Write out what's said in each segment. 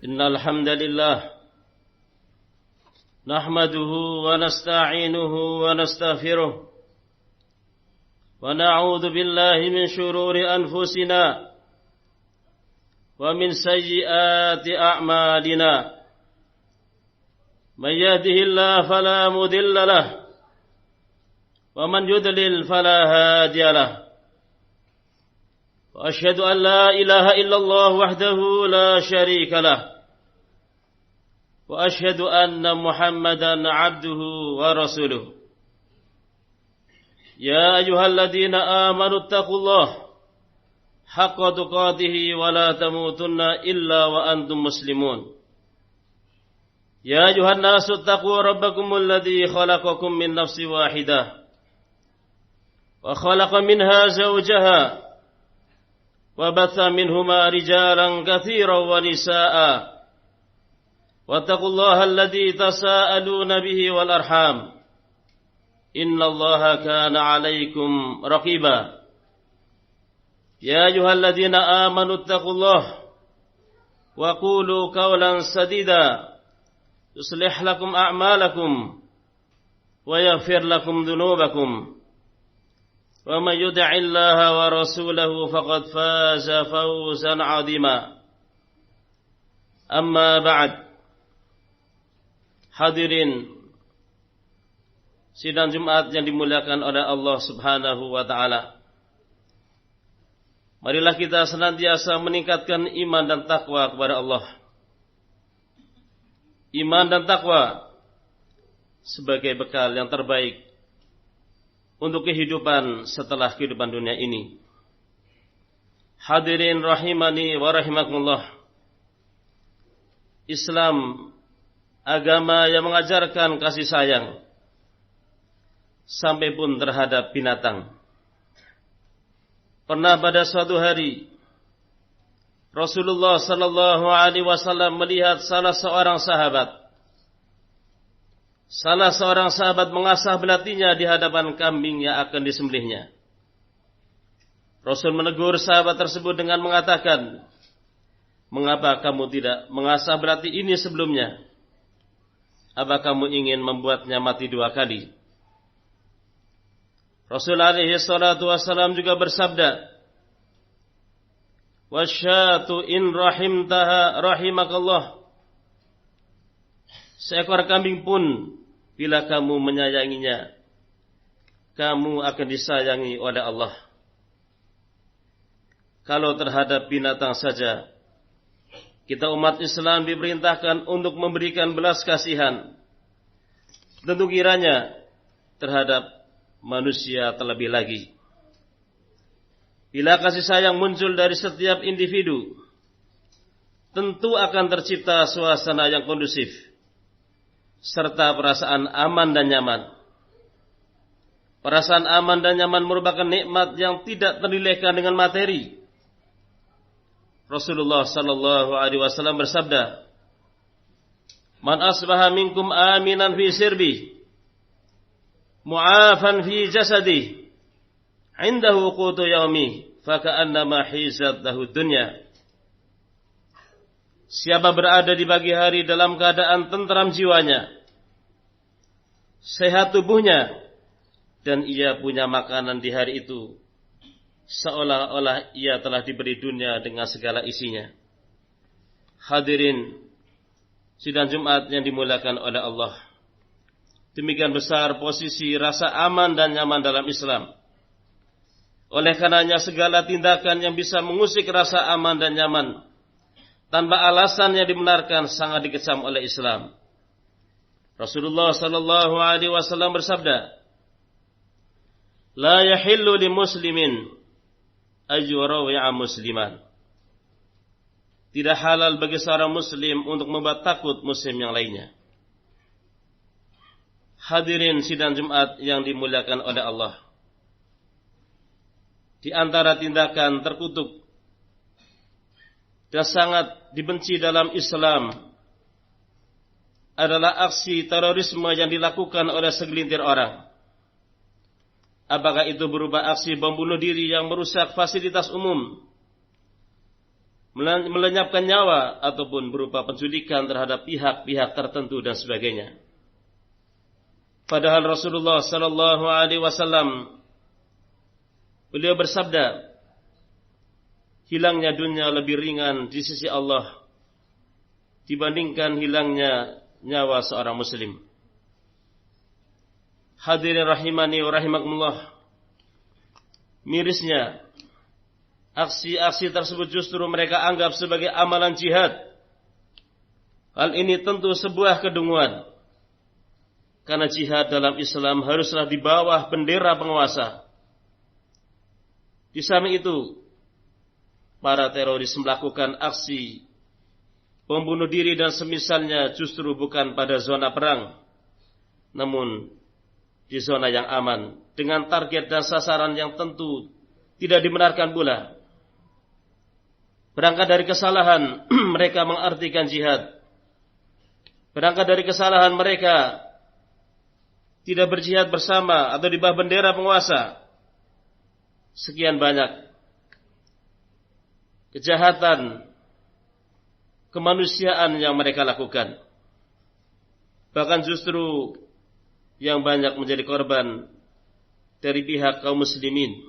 إن الحمد لله نحمده ونستعينه ونستغفره ونعوذ بالله من شرور أنفسنا ومن سيئات أعمالنا من يهده الله فلا مضل له ومن يضلل فلا هادي له وأشهد أن لا إله إلا الله وحده لا شريك له وأشهد أن محمدا عبده ورسوله يا أيها الذين آمنوا اتقوا الله حق تقاته ولا تموتن إلا وأنتم مسلمون يا أيها الناس اتقوا ربكم الذي خلقكم من نفس واحدة وخلق منها زوجها وبث منهما رجالا كثيرا ونساء واتقوا الله الذي تساءلون به والأرحام إن الله كان عليكم رقيبا يا أيها الذين آمنوا اتقوا الله وقولوا قولا سديدا يصلح لكم أعمالكم ويغفر لكم ذنوبكم ومن يطع الله ورسوله فقد فاز فوزا عظيما أما بعد. Hadirin sidang Jumat yang dimuliakan oleh Allah Subhanahu wa taala. Marilah kita senantiasa meningkatkan iman dan takwa kepada Allah. Iman dan takwa sebagai bekal yang terbaik untuk kehidupan setelah kehidupan dunia ini. Hadirin rahimani wa rahimakumullah. Islam agama yang mengajarkan kasih sayang sampai pun terhadap binatang. Pernah pada suatu hari Rasulullah sallallahu alaihi wasallam melihat salah seorang sahabat mengasah belatinya di hadapan kambing yang akan disembelihnya. Rasul menegur sahabat tersebut dengan mengatakan, "Mengapa kamu tidak mengasah belati ini sebelumnya? Apa kamu ingin membuatnya mati dua kali?" Rasul alaihi salatu wassalam juga bersabda, "Wasyatu in rahimtaha rahimakallah." Seekor kambing pun bila kamu menyayanginya, kamu akan disayangi oleh Allah. Kalau terhadap binatang saja, kita umat Islam diperintahkan untuk memberikan belas kasihan. Tentu kiranya terhadap manusia terlebih lagi. Bila kasih sayang muncul dari setiap individu, tentu akan tercipta suasana yang kondusif, serta perasaan aman dan nyaman. Perasaan aman dan nyaman merupakan nikmat yang tidak ternilaikan dengan materi. Rasulullah sallallahu alaihi wasallam bersabda, "Man asbaha minkum aminan fi sirbi, mu'afan fi jasadi, indahu qutu yaumi, faka'annama hizat lahu dunya." Siapa berada di pagi hari dalam keadaan tentram jiwanya, sehat tubuhnya, dan ia punya makanan di hari itu, seolah-olah ia telah diberi dunia dengan segala isinya. Hadirin sidang Jumat yang dimuliakan oleh Allah, demikian besar posisi rasa aman dan nyaman dalam Islam. Oleh karenanya segala tindakan yang bisa mengusik rasa aman dan nyaman tanpa alasan yang dibenarkan sangat dikecam oleh Islam. Rasulullah sallallahu alaihi wasallam bersabda, "La yahillu li muslimin ayyurawi'a musliman." Tidak halal bagi seorang muslim untuk membuat takut muslim yang lainnya. Hadirin sidang Jumat yang dimuliakan oleh Allah, di antara tindakan terkutuk dan sangat dibenci dalam Islam adalah aksi terorisme yang dilakukan oleh segelintir orang. Apakah itu berupa aksi bom bunuh diri yang merusak fasilitas umum, melenyapkan nyawa ataupun berupa penculikan terhadap pihak-pihak tertentu dan sebagainya. Padahal Rasulullah sallallahu alaihi wasallam beliau bersabda, hilangnya dunia lebih ringan di sisi Allah dibandingkan hilangnya nyawa seorang muslim. Hadirin rahimani wa rahimakumullah, mirisnya aksi-aksi tersebut justru mereka anggap sebagai amalan jihad. Hal ini tentu sebuah kedunguan, karena jihad dalam Islam haruslah di bawah bendera penguasa. Di samping itu, para teroris melakukan aksi pembunuh diri dan semisalnya justru bukan pada zona perang, namun di zona yang aman, dengan target dan sasaran yang tentu tidak dibenarkan pula. Berangkat dari kesalahan mereka mengartikan jihad. Berangkat dari kesalahan mereka tidak berjihad bersama atau di bawah bendera penguasa. Sekian banyak kejahatan kemanusiaan yang mereka lakukan. Bahkan justru yang banyak menjadi korban dari pihak kaum muslimin.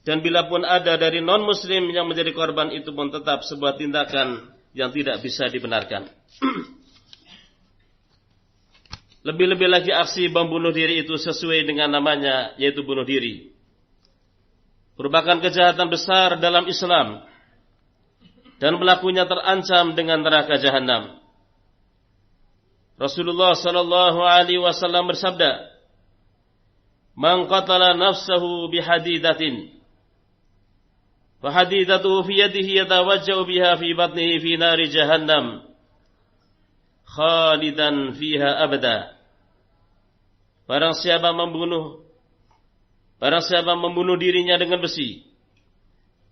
Dan bila pun ada dari non-muslim yang menjadi korban, itu pun tetap sebuah tindakan yang tidak bisa dibenarkan. Lebih-lebih lagi aksi bom bunuh diri itu sesuai dengan namanya, yaitu bunuh diri. Merupakan kejahatan besar dalam Islam, dan pelakunya terancam dengan neraka jahanam. Rasulullah sallallahu alaihi wasallam bersabda, "Man qatala nafsahu bihadidatin, fa hadidatuhu fi yadihi yatawajja'u biha fi batnihi fi nari jahannam, khalidan fiha abada." Barang siapa membunuh dirinya dengan besi,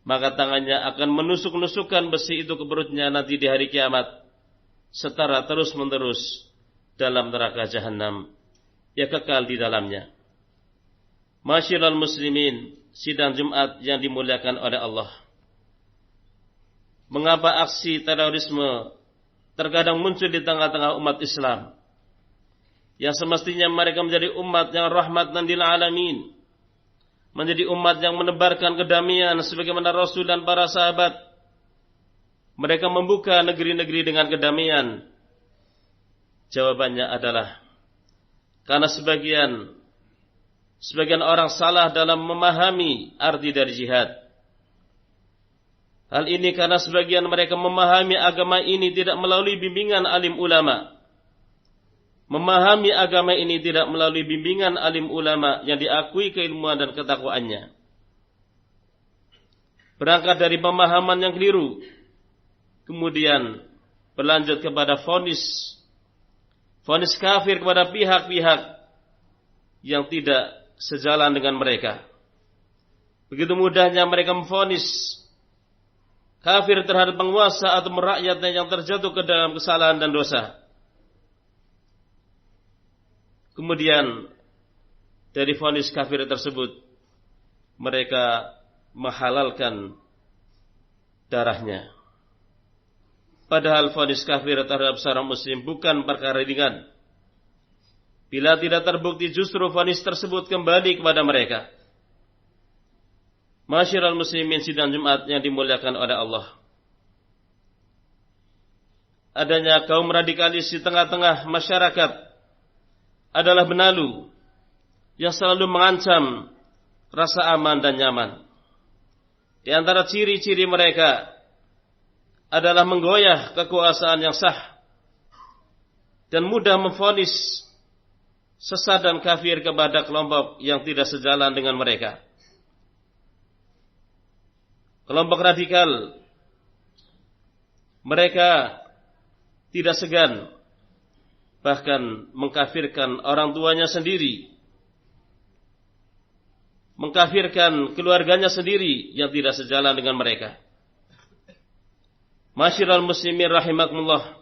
maka tangannya akan menusuk-nusukkan besi itu ke perutnya nanti di hari kiamat, setara terus-menerus dalam neraka jahanam, ia kekal di dalamnya. Masyiral muslimin, sidang Jumat yang dimuliakan oleh Allah. Mengapa aksi terorisme terkadang muncul di tengah-tengah umat Islam, yang semestinya mereka menjadi umat yang rahmatan lil alamin, menjadi umat yang menebarkan kedamaian sebagaimana Rasul dan para sahabat. Mereka membuka negeri-negeri dengan kedamaian. Jawabannya adalah karena sebagian orang salah dalam memahami arti dari jihad. Hal ini karena sebagian mereka memahami agama ini tidak melalui bimbingan alim ulama. Memahami agama ini tidak melalui bimbingan alim ulama yang diakui keilmuan dan ketakwaannya. Berangkat dari pemahaman yang keliru, kemudian berlanjut kepada vonis kafir kepada pihak-pihak yang tidak sejalan dengan mereka. Begitu mudahnya mereka memvonis kafir terhadap penguasa atau merakyatnya yang terjatuh ke dalam kesalahan dan dosa. Kemudian dari vonis kafir tersebut mereka menghalalkan darahnya. Padahal vonis kafir terhadap seorang muslim bukan perkara ringan. Bila tidak terbukti, justru vonis tersebut kembali kepada mereka. Masyiral muslimin sidang Jumat yang dimuliakan oleh Allah. Adanya kaum radikalis di tengah-tengah masyarakat adalah benalu yang selalu mengancam rasa aman dan nyaman. Di antara ciri-ciri mereka adalah menggoyah kekuasaan yang sah dan mudah memvonis sesat dan kafir kepada kelompok yang tidak sejalan dengan mereka. Kelompok radikal, mereka tidak segan bahkan mengkafirkan orang tuanya sendiri, mengkafirkan keluarganya sendiri yang tidak sejalan dengan mereka. Masyiral muslimin rahimakumullah,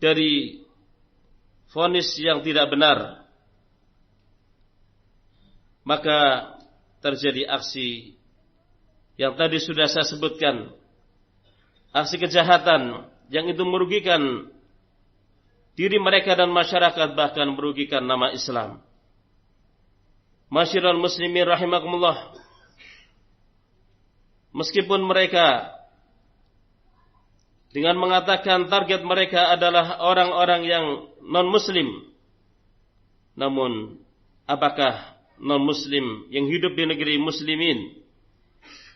dari vonis yang tidak benar, maka terjadi aksi yang tadi sudah saya sebutkan, aksi kejahatan yang itu merugikan diri mereka dan masyarakat, bahkan merugikan nama Islam. Masyiral muslimin rahimakumullah, meskipun mereka dengan mengatakan target mereka adalah orang-orang yang non-muslim, namun apakah non-muslim yang hidup di negeri muslimin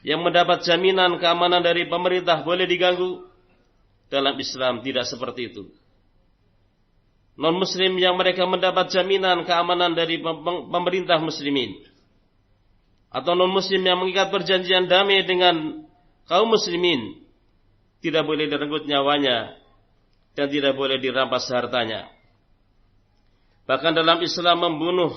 yang mendapat jaminan keamanan dari pemerintah boleh diganggu? Dalam Islam tidak seperti itu. Non-muslim yang mereka mendapat jaminan keamanan dari pemerintah muslimin, atau non-muslim yang mengikat perjanjian damai dengan kaum muslimin, tidak boleh direnggut nyawanya dan tidak boleh dirampas hartanya. Bahkan dalam Islam membunuh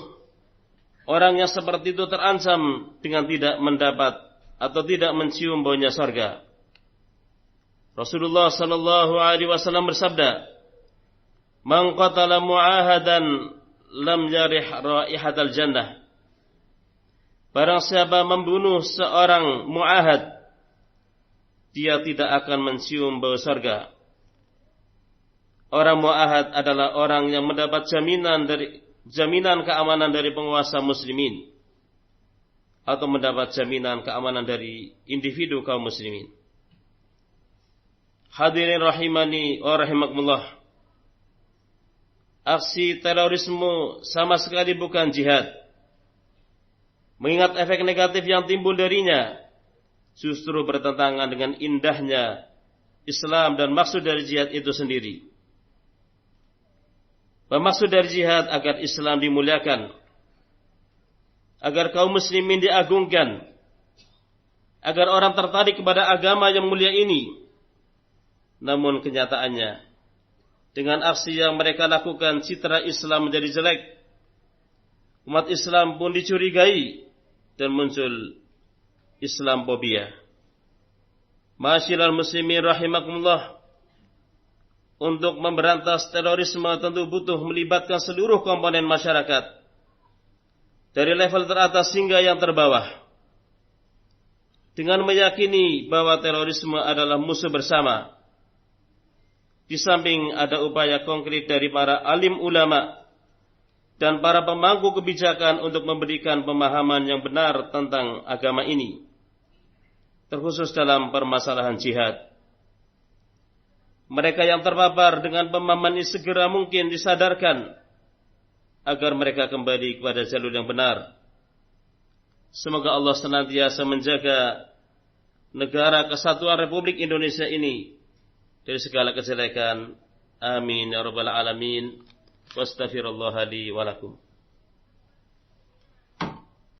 orang yang seperti itu terancam dengan tidak mendapat atau tidak mencium baunya surga. Rasulullah sallallahu alaihi wasallam bersabda, "Man qatala mu'ahadan lam yarih raihatal jannah." Barang siapa membunuh seorang mu'ahad, dia tidak akan mencium bau surga. Orang mu'ahad adalah orang yang mendapat jaminan keamanan dari penguasa muslimin, atau mendapat jaminan keamanan dari individu kaum muslimin. Hadirin rahimani wa rahimakumullah, aksi terorisme sama sekali bukan jihad. Mengingat efek negatif yang timbul darinya justru bertentangan dengan indahnya Islam dan maksud dari jihad itu sendiri. Maksud dari jihad agar Islam dimuliakan, agar kaum muslimin diagungkan, agar orang tertarik kepada agama yang mulia ini. Namun kenyataannya, dengan aksi yang mereka lakukan, citra Islam menjadi jelek. Umat Islam pun dicurigai dan muncul Islamfobia. Masyiral muslimin rahimakumullah, untuk memberantas terorisme tentu butuh melibatkan seluruh komponen masyarakat, dari level teratas hingga yang terbawah, dengan meyakini bahwa terorisme adalah musuh bersama. Di samping ada upaya konkret dari para alim ulama dan para pemangku kebijakan untuk memberikan pemahaman yang benar tentang agama ini, terkhusus dalam permasalahan jihad. Mereka yang terpapar dengan pemahaman ini segera mungkin disadarkan agar mereka kembali kepada jalur yang benar. Semoga Allah senantiasa menjaga negara kesatuan Republik Indonesia ini dari segala kejelekan. Amin ya rabbal alamin. Wastaghfirullah li wa lakum.